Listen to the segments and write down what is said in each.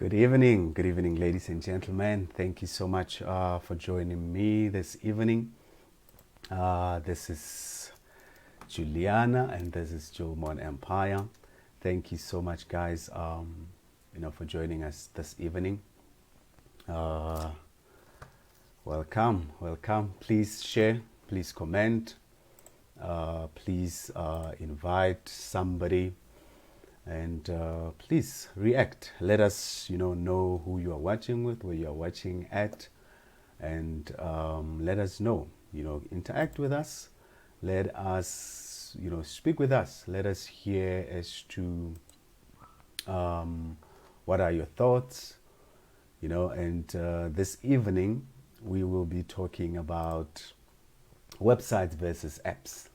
Good evening, ladies and gentlemen. Thank you so much for joining me this evening. This is Juliana, and this is Julmon Empire. Thank you so much, guys. For joining us this evening. Welcome, welcome. Please share. Please comment. Please invite somebody. And please react. Let us, know who you are watching with, where you are watching at, and let us know. Interact with us. Let us, speak with us. Let us hear as to what are your thoughts. And this evening we will be talking about websites versus apps.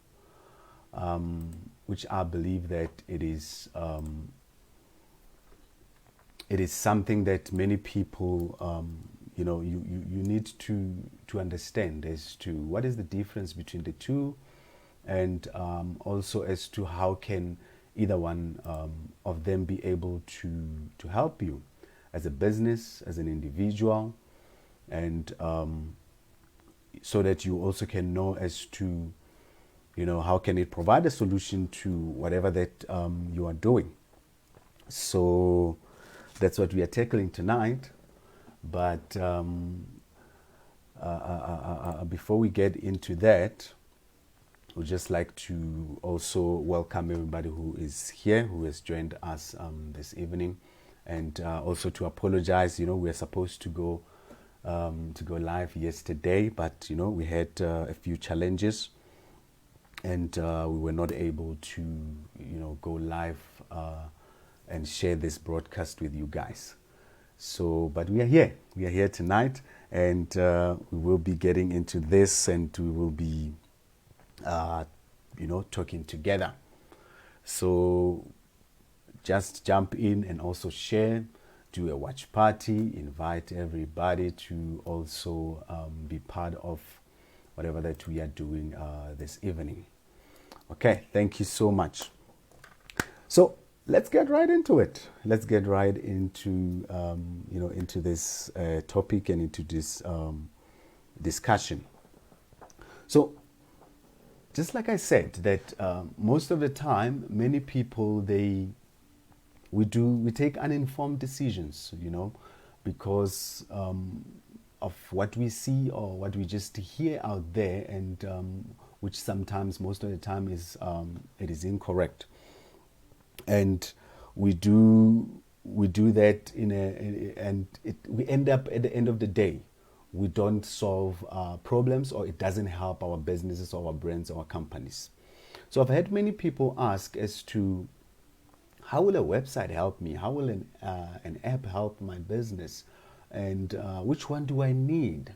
Which I believe that it is something that many people you need to understand as to what is the difference between the two, and also as to how can either one of them be able to help you as a business, as an individual, and so that you also can know as to how can it provide a solution to whatever that you are doing. So that's what we are tackling tonight. But before we get into that, we'd just like to also welcome everybody who is here, who has joined us this evening, and also to apologize. We're supposed to go live yesterday, but we had a few challenges. And we were not able to, go live and share this broadcast with you guys. So, but we are here. We are here tonight, and we will be getting into this, and we will be, talking together. So, just jump in and also share. Do a watch party. Invite everybody to also be part of whatever that we are doing this evening. Okay, thank you so much. So let's get right into it. Let's get right into into this topic and into this discussion. So, just like I said, that most of the time, many people we take uninformed decisions, because of what we see or what we just hear out there, and which sometimes, most of the time, it is incorrect, and we do that we end up at the end of the day, we don't solve problems, or it doesn't help our businesses or our brands or our companies. So I've had many people ask as to how will a website help me? How will an app help my business? And which one do I need?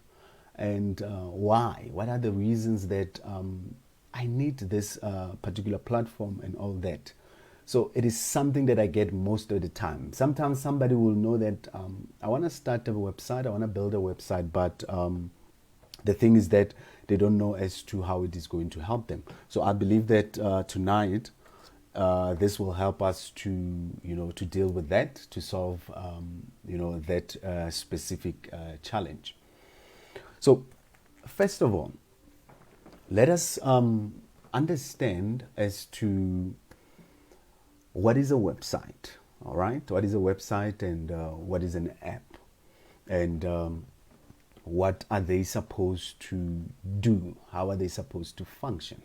And why? What are the reasons that I need this particular platform and all that? So it is something that I get most of the time. Sometimes somebody will know that I want to start a website, I want to build a website, but the thing is that they don't know as to how it is going to help them. So I believe that tonight, this will help us to deal with that, to solve that specific challenge. So first of all, let us understand as to what is a website. All right, what is a website, and what is an app, and what are they supposed to do? How are they supposed to function?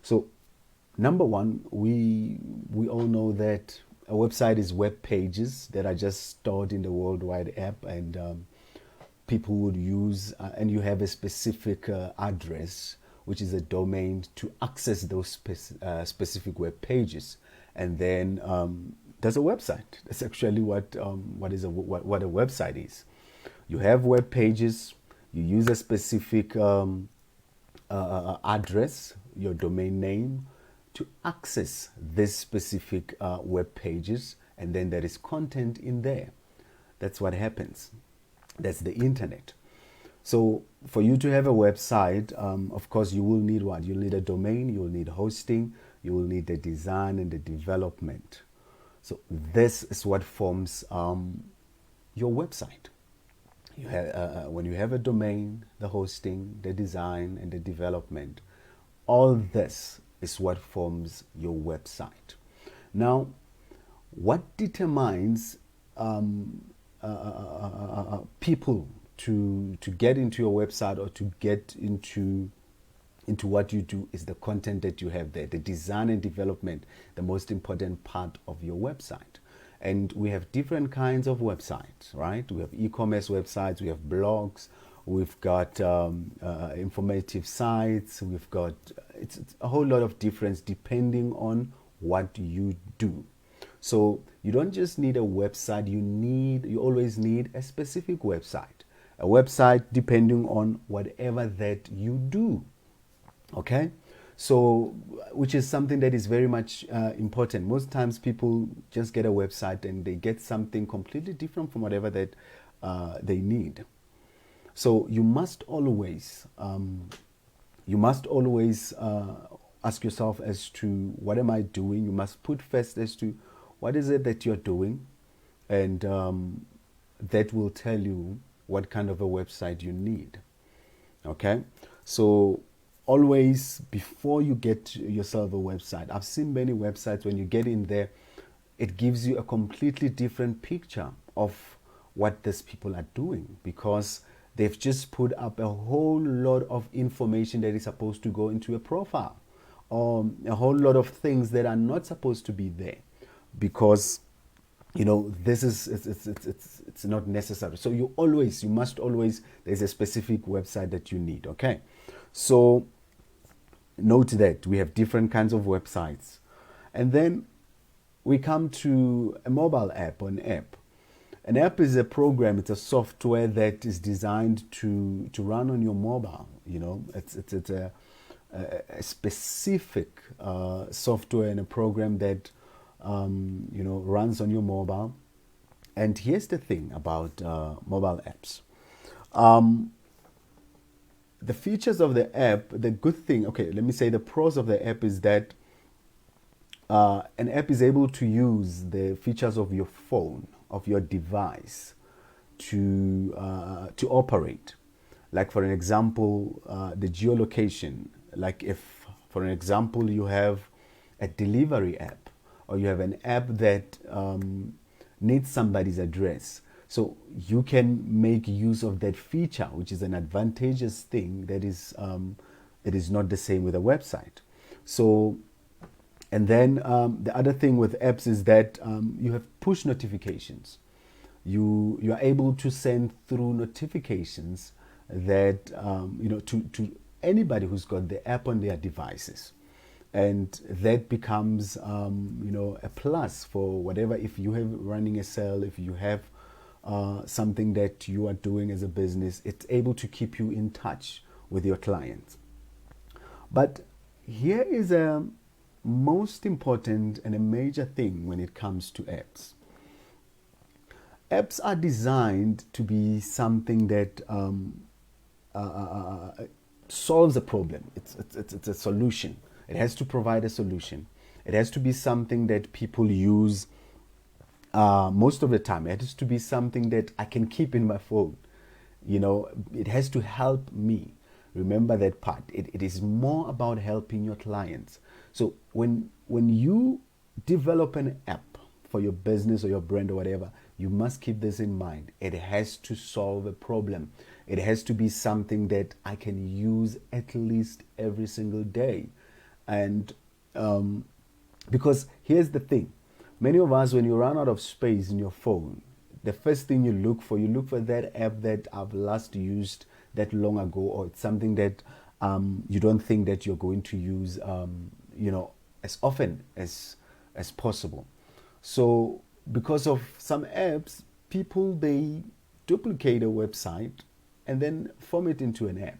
So number one, we all know that a website is web pages that are just stored in the World Wide Web, and people would use, and you have a specific address, which is a domain, to access those specific web pages, and then there's a website. That's actually what a website is. You have web pages. You use a specific address, your domain name, to access this specific web pages, and then there is content in there. That's what happens. That's the internet. So for you to have a website, of course, you will need what? You'll need a domain, you will need hosting, you will need the design and the development. So this is what forms your website. When you have a domain, the hosting, the design, and the development, all this is what forms your website. Now, what determines people to get into your website or to get into what you do is the content that you have there, the design and development, the most important part of your website. And we have different kinds of websites, right? We have e-commerce websites, we have blogs, we've got informative sites, we've got it's a whole lot of difference depending on what you do. So you don't just need a website, you always need a specific website. A website depending on whatever that you do. Okay, so which is something that is very much important. Most times people just get a website and they get something completely different from whatever that they need. So you must always ask yourself as to what am I doing. You must put first as to what is it that you're doing, and that will tell you what kind of a website you need. Okay, so always, before you get yourself a website, I've seen many websites, when you get in there, it gives you a completely different picture of what these people are doing, because they've just put up a whole lot of information that is supposed to go into a profile, or a whole lot of things that are not supposed to be there, because this is it's not necessary. So you must always, there's a specific website that you need. Okay, so note that we have different kinds of websites. And then we come to a mobile app or an app. An app is a program, it's a software that is designed to run on your mobile. It's a specific software and a program that runs on your mobile. And here's the thing about mobile apps. The features of the app, the good thing, okay, let me say the pros of the app is that an app is able to use the features of your phone, of your device, to operate. Like, for an example, the geolocation. Like, if, for an example, you have a delivery app, or you have an app that needs somebody's address, so you can make use of that feature, which is an advantageous thing that is it is not the same with a website. So, and then the other thing with apps is that you have push notifications. You are able to send through notifications that to anybody who's got the app on their devices, and that becomes a plus for whatever. If you have running a sale, if you have something that you are doing as a business, it's able to keep you in touch with your clients. But here is a most important and a major thing when it comes to apps. Apps are designed to be something that solves a problem. It's a solution. It has to provide a solution. It has to be something that people use most of the time. It has to be something that I can keep in my phone. It has to help me. Remember that part. It is more about helping your clients. So when you develop an app for your business or your brand or whatever, you must keep this in mind. It has to solve a problem. It has to be something that I can use at least every single day. And because here's the thing. Many of us, when you run out of space in your phone, the first thing you look for that app that I've last used that long ago, or it's something that you don't think that you're going to use, as often as possible. So because of some apps, people, they duplicate a website and then form it into an app,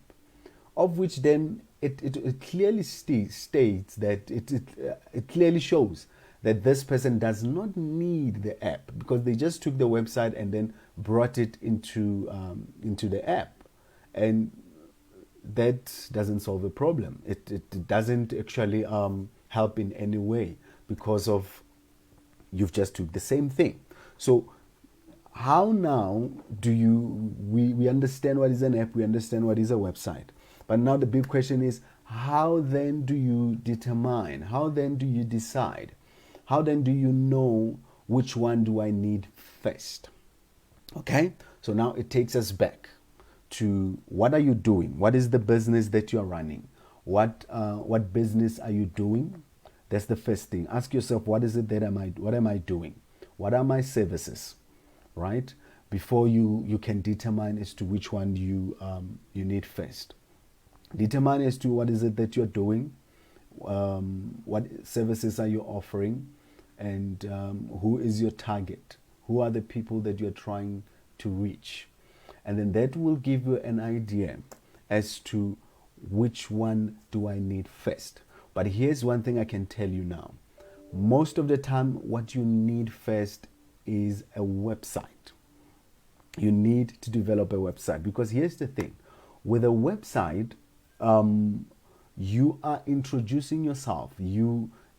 of which then it clearly states that it clearly shows that this person does not need the app, because they just took the website and then brought it into the app, and that doesn't solve the problem. It doesn't actually help in any way, because of You've just took the same thing. So how now do we understand what is an app, we understand what is a website. But now the big question is, how then do you determine, how then do you decide, how then do you know which one do I need first? Okay, so now it takes us back to what are you doing? What is the business that you are running? What business are you doing? That's the first thing. Ask yourself, what is it that what am I doing? What are my services? Right? Before you can determine as to which one you need first. Determine as to what is it that you're doing, what services are you offering, and who is your target? Who are the people that you're trying to reach? And then that will give you an idea as to which one do I need first. But here's one thing I can tell you now. Most of the time, what you need first is a website. You need to develop a website, because here's the thing. With a website, you are introducing yourself.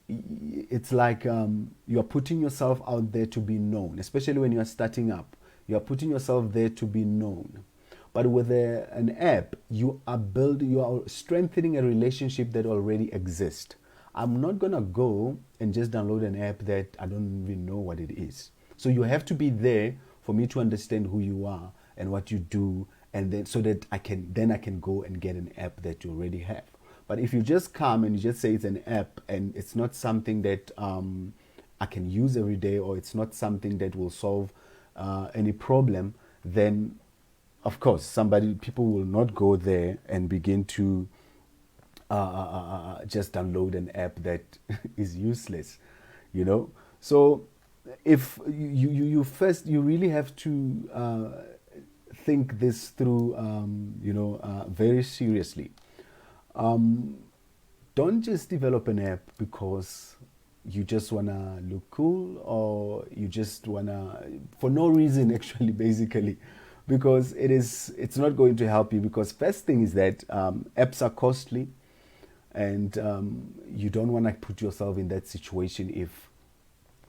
It's like you are putting yourself out there to be known, especially when you are starting up. You are putting yourself there to be known. But with an app, you are strengthening a relationship that already exists. I'm not gonna go and just download an app that I don't even know what it is. So you have to be there for me to understand who you are and what you do, and then so that I can go and get an app that you already have. But if you just come and you just say it's an app and it's not something that I can use every day, or it's not something that will solve any problem, then of course people will not go there and begin to just download an app that is useless, you know. So if you first, you really have to think this through, very seriously. Don't just develop an app because you just wanna look cool, or you just wanna, for no reason actually, basically, because it's not going to help you. Because first thing is that apps are costly, and you don't want to put yourself in that situation if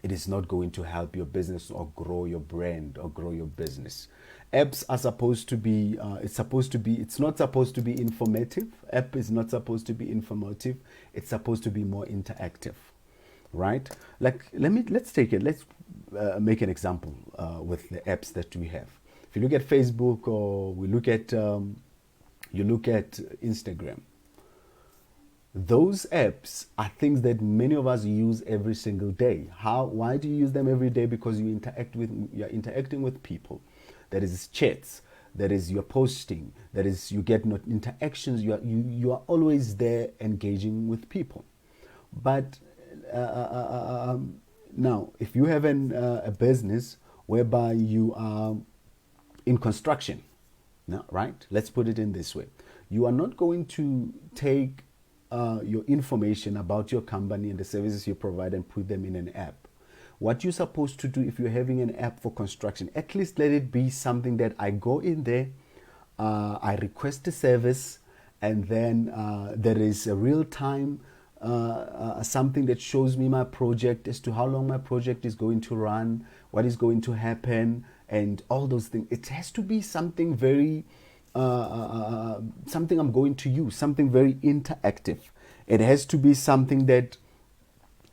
it is not going to help your business or grow your brand or grow your business. Apps are supposed to be, it's not supposed to be informative. App is not supposed to be informative. It's supposed to be more interactive, right? Like, let's make an example with the apps that we have. If you look at Facebook, or you look at Instagram, those apps are things that many of us use every single day. Why do you use them every day? Because you're interacting with people. That is chats. That is you're posting. That is you get interactions. You are always there engaging with people. But now, if you have a business whereby you are in construction, now, right? Let's put it in this way. You are not going to take your information about your company and the services you provide and put them in an app. What you're supposed to do, if you're having an app for construction, at least let it be something that I go in there, I request a service, and then there is a real time something that shows me my project, as to how long my project is going to run, what is going to happen, and all those things. It has to be something very something I'm going to use, something very interactive. It has to be something that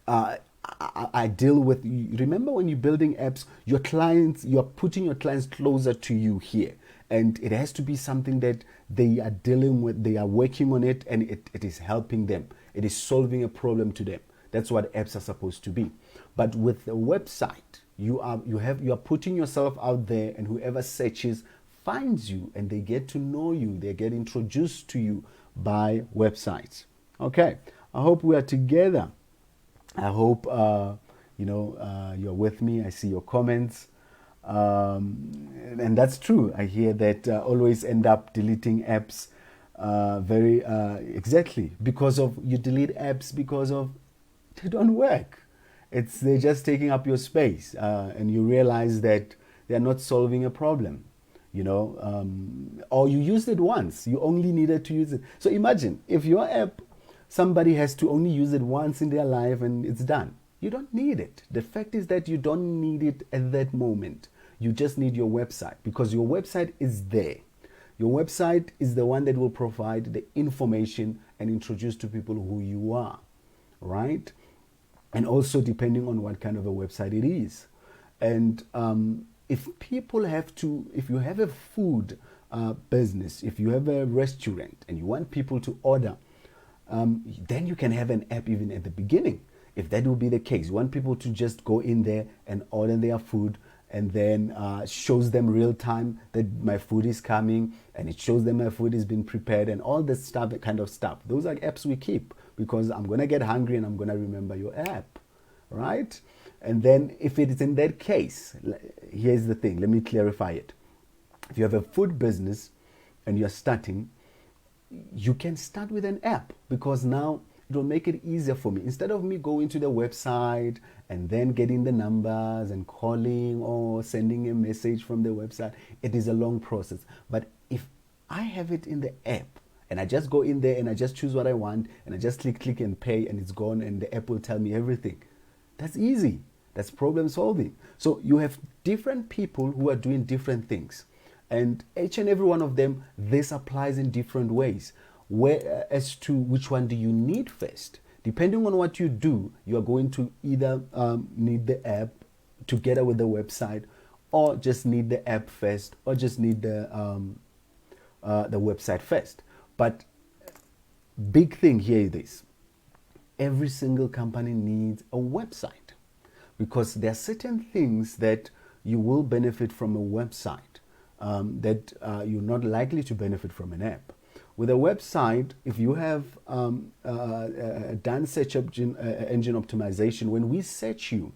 I deal with. Remember, when you're building apps, you're putting your clients closer to you here. And it has to be something that they are dealing with, they are working on it, and it is helping them. It is solving a problem to them. That's what apps are supposed to be. But with a website, you are putting yourself out there, and whoever searches finds you, and they get to know you. They get introduced to you by websites. Okay, I hope we are together. I hope you're with me. I see your comments, and that's true. I hear that always end up deleting apps. Exactly, because of you delete apps because of they don't work. They're just taking up your space, and you realize that they're not solving a problem. Or you used it once. You only needed to use it. So imagine if your app, somebody has to only use it once in their life and it's done. You don't need it. The fact is that you don't need it at that moment. You just need your website, because your website is there. Your website is the one that will provide the information and introduce to people who you are, right? And also depending on what kind of a website it is. And if people have to, if you have a food business, if you have a restaurant and you want people to order, then you can have an app even at the beginning. If that will be the case, you want people to just go in there and order their food, and then shows them real time that my food is coming, and it shows them my food is being prepared, and all this stuff, kind of stuff. Those are apps we keep, because I'm going to get hungry and I'm going to remember your app, right? And then if it is in that case, here's the thing, let me clarify it. If you have a food business and you're starting, you can start with an app, because now it will make it easier for me. Instead of me going to the website and then getting the numbers and calling or sending a message from the website, it is a long process. But if I have it in the app, and I just go in there and I just choose what I want, and I just click and pay, and it's gone, and the app will tell me everything. That's easy. That's problem solving. So you have different people who are doing different things, and each and every one of them, this applies in different ways. Where as to which one do you need first? Depending on what you do, you are going to either need the app together with the website, or just need the app first, or just need the website first. But big thing here is this: every single company needs a website, because there are certain things that you will benefit from a website that you're not likely to benefit from an app. With a website, if you have done search engine optimization, when we search you,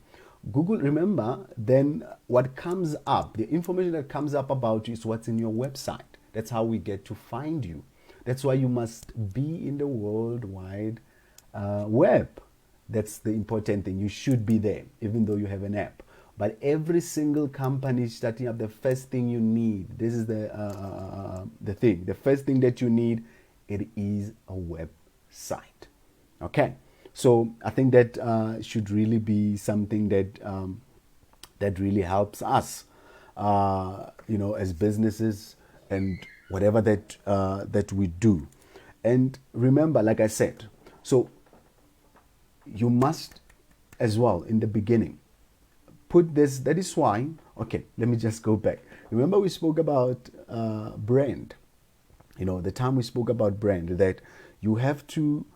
Google, remember, then what comes up, the information that comes up about you is what's in your website. That's how we get to find you. That's why you must be in the World Wide Web. That's the important thing. You should be there, even though you have an app. But every single company starting up, the first thing you need, this is the thing, the first thing that you need, it is a website. Okay, so I think that should really be something that that really helps us, as businesses and whatever that that we do. And remember, like I said, so you must as well in the beginning put this. That is why, okay, let me just go back. Remember we spoke about brand. The time we spoke about brand, that you have to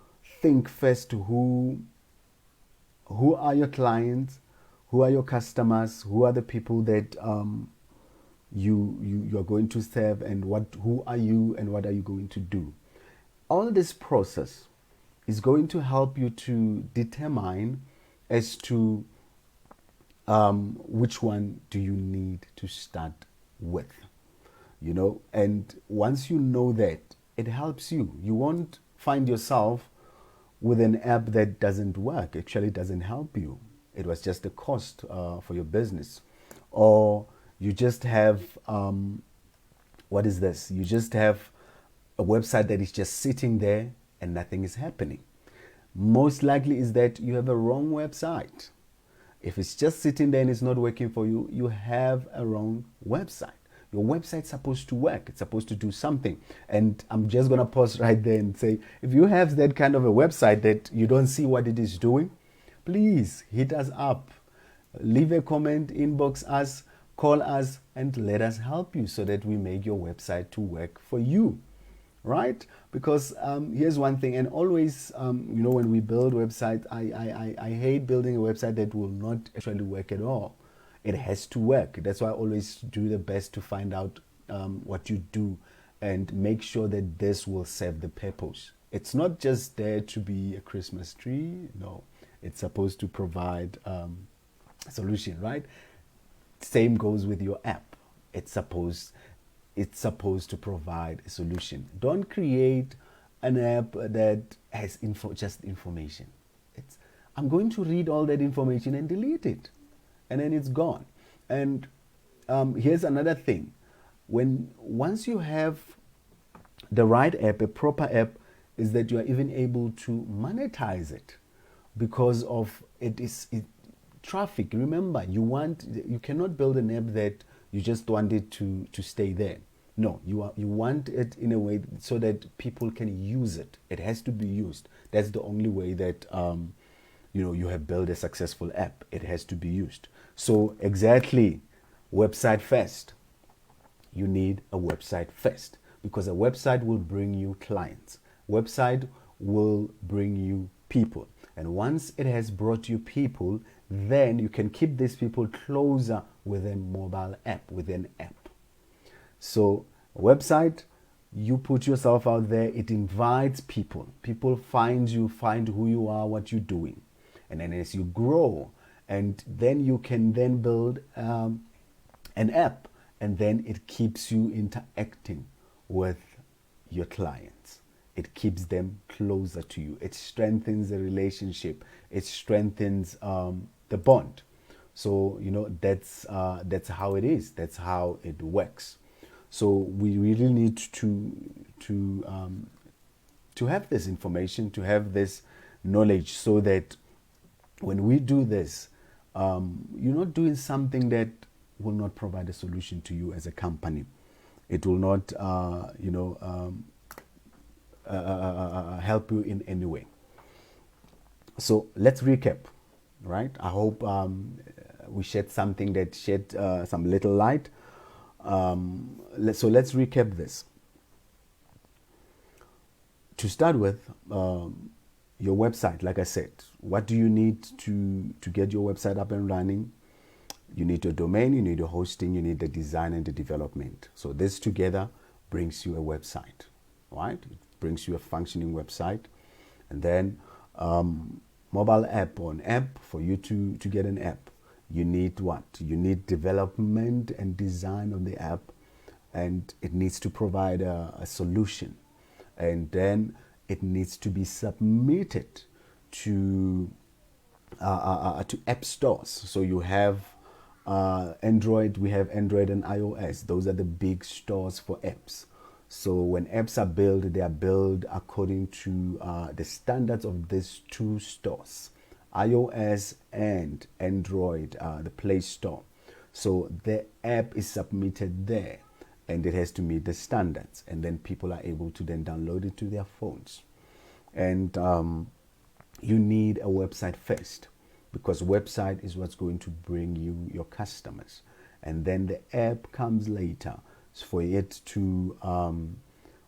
think first who are your clients, who are your customers, who are the people that you are going to serve, and who are you and what are you going to do. All this process is going to help you to determine as to which one do you need to start with, and once you know that, it helps you. You won't find yourself with an app that doesn't work, actually doesn't help you. It was just a cost for your business. Or you just have, what is this? You just have a website that is just sitting there and nothing is happening. Most likely is that you have a wrong website. If it's just sitting there and it's not working for you, you have a wrong website. Your website's supposed to work. It's supposed to do something. And I'm just going to pause right there and say, if you have that kind of a website that you don't see what it is doing, please hit us up. Leave a comment, inbox us, call us, and let us help you so that we make your website to work for you. Right? Because here's one thing, and always, when we build websites, I hate building a website that will not actually work at all. It has to work. That's why I always do the best to find out what you do and make sure that this will serve the purpose. It's not just there to be a Christmas tree. No, it's supposed to provide a solution, right? Same goes with your app. It's supposed to provide a solution. Don't create an app that has just information. I'm going to read all that information and delete it, and then it's gone. And here's another thing. Once you have the right app, a proper app, is that you are even able to monetize it. because of traffic. Remember, you cannot build an app that you just want it to stay there. No, you want it in a way so that people can use it. It has to be used. That's the only way that you have built a successful app. It has to be used. So exactly, website first. You need a website first, because a website will bring you clients. Website will bring you people. And once it has brought you people, then you can keep these people closer with a mobile app, with an app. So a website, you put yourself out there, it invites people. People find you, find who you are, what you're doing. And then as you grow, and then you can then build an app, and then it keeps you interacting with your clients. It keeps them closer to you. It strengthens the relationship. It strengthens the bond. So that's how it is. That's how it works. So we really need to have this information, to have this knowledge, so that when we do this, you're not doing something that will not provide a solution to you as a company. It will not, help you in any way. So let's recap, right? I hope we shed something that shed some little light. So let's recap this. To start with, your website, like I said, what do you need to get your website up and running? You need your domain, you need your hosting, you need the design and the development. So this together brings you a website, right? It brings you a functioning website. And then mobile app, or an app. For you to get an app, you need what? You need development and design of the app, and it needs to provide a solution. And then it needs to be submitted to app stores. So you have Android, we have Android and iOS. Those are the big stores for apps. So when apps are built, they are built according to the standards of these two stores, iOS and Android, the Play Store. So the app is submitted there, and it has to meet the standards, and then people are able to then download it to their phones. And you need a website first, because website is what's going to bring you your customers, and then the app comes later for it to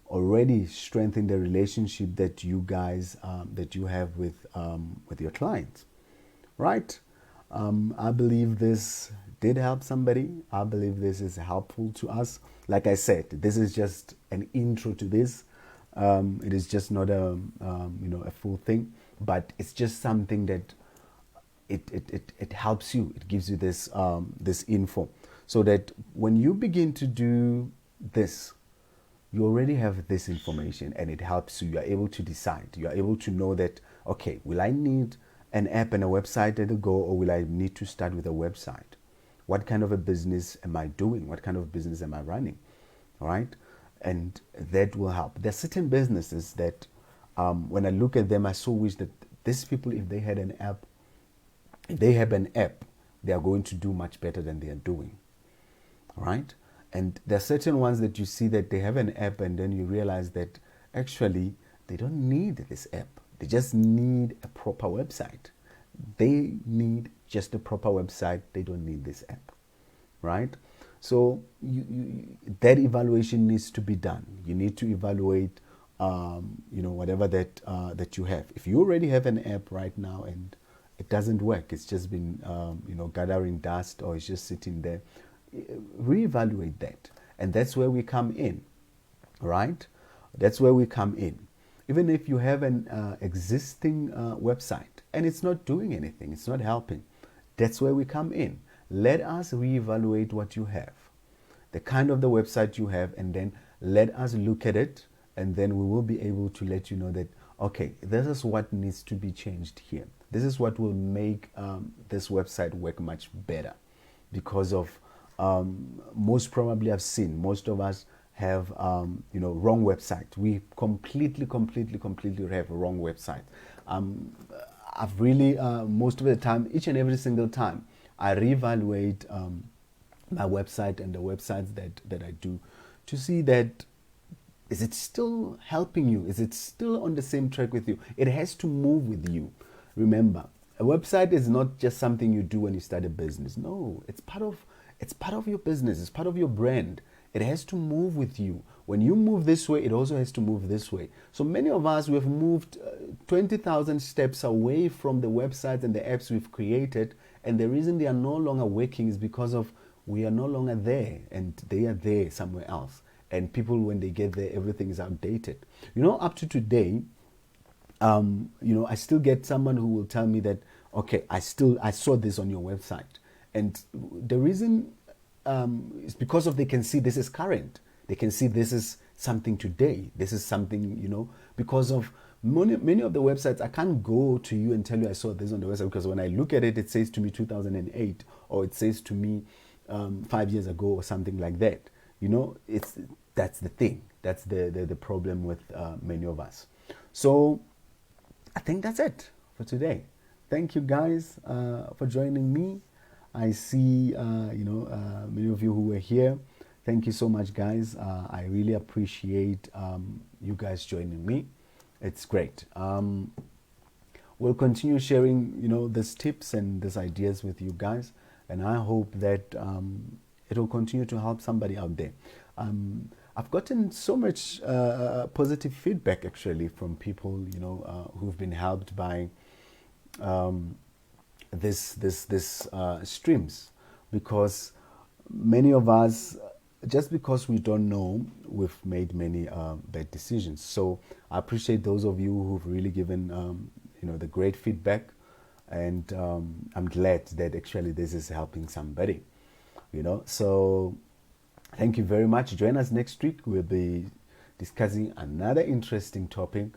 already strengthen the relationship that you guys that you have with your clients, right? I believe this did help somebody. I believe this is helpful to us. Like I said, this is just an intro to this. It is just not a full thing, but it's just something that it helps you. It gives you this this info, so that when you begin to do this, you already have this information, and it helps you. You are able to decide. You are able to know that, okay, will I need an app and a website at a go, or will I need to start with a website? What kind of a business am I doing? What kind of business am I running? All right, and that will help. There are certain businesses that, when I look at them, I so wish that these people, if they had an app, if they have an app, they are going to do much better than they are doing. All right. And there are certain ones that you see that they have an app, and then you realize that actually they don't need this app. They just need a proper website. They need just a proper website. They don't need this app, right? So that evaluation needs to be done. You need to evaluate, whatever that you have. If you already have an app right now and it doesn't work, it's just been, gathering dust, or it's just sitting there, reevaluate that. And that's where we come in, right? That's where we come in. Even if you have an existing website and it's not doing anything, it's not helping, that's where we come in. Let us reevaluate what you have, the kind of the website you have, and then let us look at it, and then we will be able to let you know that, okay, this is what needs to be changed here. This is what will make this website work much better, because of most probably I've seen most of us have wrong website. We completely have a wrong website. I've really, most of the time, each and every single time, I reevaluate my website and the websites that I do to see that is it still helping you? Is it still on the same track with you? It has to move with you. Remember, a website is not just something you do when you start a business. No, it's part of your business. It's part of your brand. It has to move with you. When you move this way, it also has to move this way. So many of us, we have moved 20,000 steps away from the websites and the apps we've created. And the reason they are no longer working is because of we are no longer there and they are there somewhere else. And people, when they get there, everything is outdated. Up to today, I still get someone who will tell me that, okay, I saw this on your website. And the reason is because of they can see this is current. They can see this is something today. This is something, because of many of the websites, I can't go to you and tell you I saw this on the website because when I look at it, it says to me 2008 or it says to me 5 years ago or something like that. That's the thing. That's the problem with many of us. So I think that's it for today. Thank you guys for joining me. I see, many of you who were here. Thank you so much, guys. I really appreciate you guys joining me. It's great. We'll continue sharing, these tips and these ideas with you guys. And I hope that it will continue to help somebody out there. I've gotten so much positive feedback actually from people, who've been helped by this streams, because many of us, just because we don't know, we've made many bad decisions. So I appreciate those of you who've really given the great feedback, and I'm glad that actually this is helping somebody. So thank you very much. Join us next week. We'll be discussing another interesting topic,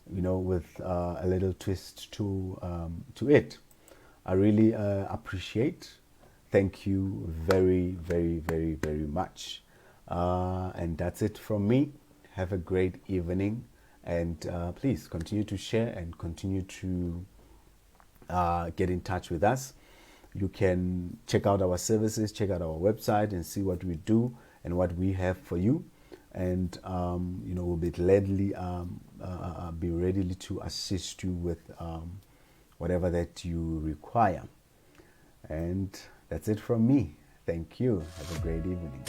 with a little twist to it. I really appreciate. Thank you very, very, very, very much. And that's it from me. Have a great evening. And please continue to share and continue to get in touch with us. You can check out our services, check out our website and see what we do and what we have for you. And, we'll be gladly be ready to assist you with whatever that you require. And that's it from me. Thank you. Have a great evening.